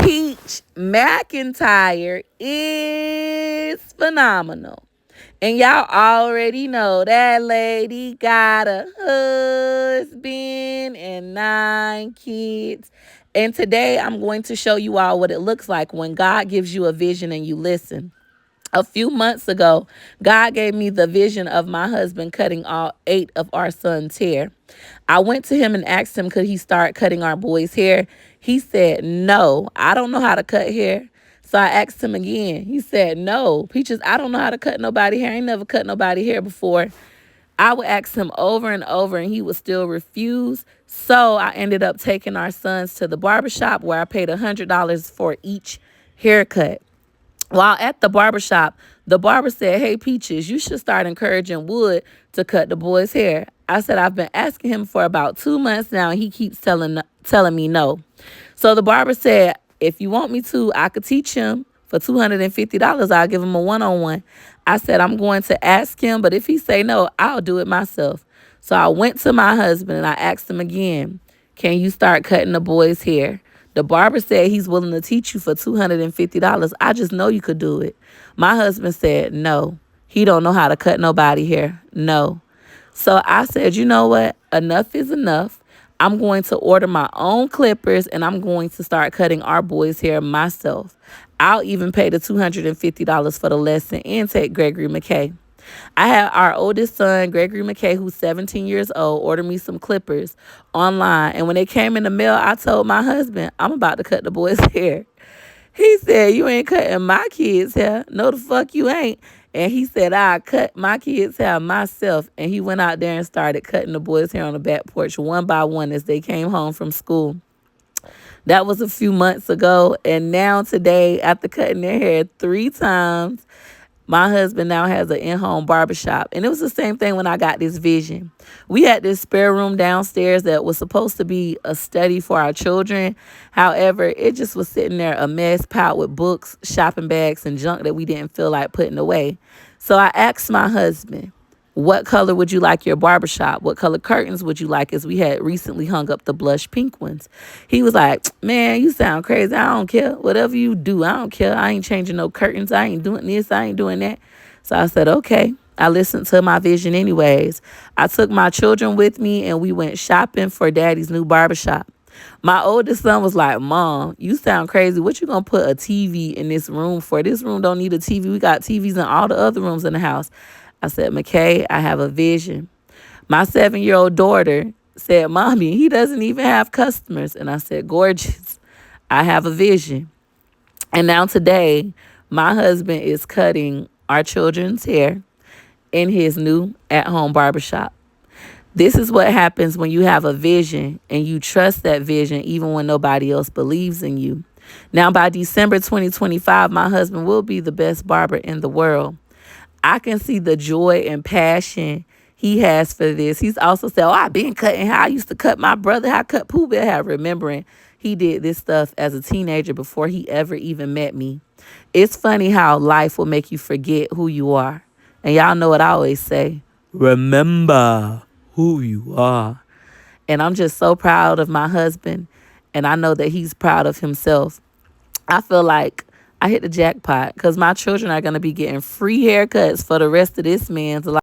Peach McINTYRE is phenomenal. And y'all already know that lady got a husband and 9 kids. And today I'm going to show you all what it looks like when God gives you a vision and you listen. A few months ago, God gave me the vision of my husband cutting all 8 of our son's hair. I went to him and asked him, could he start cutting our boys' hair? He said, no, I don't know how to cut hair. So I asked him again. He said, no, Peaches, I don't know how to cut nobody hair. I ain't never cut nobody hair before. I would ask him over and over, and he would still refuse. So I ended up taking our sons to the barbershop where I paid $100 for each haircut. While at the barbershop, the barber said, hey, Peaches, you should start encouraging Wood to cut the boy's hair. I said, I've been asking him for about 2 months now, and he keeps telling me no. So the barber said, if you want me to, I could teach him for $250. I'll give him a one-on-one. I said, I'm going to ask him, but if he say no, I'll do it myself. So I went to my husband, and I asked him again, can you start cutting the boy's hair? The barber said he's willing to teach you for $250. I just know you could do it. My husband said no. He don't know how to cut nobody hair. No. So I said, you know what? Enough is enough. I'm going to order my own clippers, and I'm going to start cutting our boys' hair myself. I'll even pay the $250 for the lesson and take Gregory McKay. I had our oldest son, Gregory McKay, who's 17 years old, order me some clippers online. And when they came in the mail, I told my husband, I'm about to cut the boy's hair. He said, you ain't cutting my kids' hair. No, the fuck you ain't. And he said, I cut my kids' hair myself. And he went out there and started cutting the boys' hair on the back porch one by one as they came home from school. That was a few months ago. And now today, after cutting their hair 3 times, my husband now has an in-home barbershop. And it was the same thing when I got this vision. We had this spare room downstairs that was supposed to be a study for our children. However, it just was sitting there a mess, piled with books, shopping bags, and junk that we didn't feel like putting away. So I asked my husband, what color would you like your barbershop? What color curtains would you like, as we had recently hung up the blush pink ones? He was like, man, you sound crazy. I don't care. Whatever you do, I don't care. I ain't changing no curtains. I ain't doing this. I ain't doing that. So I said, okay. I listened to my vision anyways. I took my children with me, and we went shopping for Daddy's new barbershop. My oldest son was like, Mom, you sound crazy. What you gonna put a TV in this room for? This room don't need a TV. We got TVs in all the other rooms in the house. I said, McKay, I have a vision. My 7-year-old daughter said, Mommy, he doesn't even have customers. And I said, gorgeous, I have a vision. And now today, my husband is cutting our children's hair in his new at-home barbershop. This is what happens when you have a vision and you trust that vision even when nobody else believes in you. Now, by December 2025, my husband will be the best barber in the world. I can see the joy and passion he has for this. He's also said, I've been cutting hair. I used to cut my brother hair, cut Pooh Bear hair, remembering he did this stuff as a teenager before he ever even met me. It's funny how life will make you forget who you are. And y'all know what I always say, remember who you are. And I'm just so proud of my husband, and I know that he's proud of himself. I feel like I hit the jackpot because my children are going to be getting free haircuts for the rest of this man's life.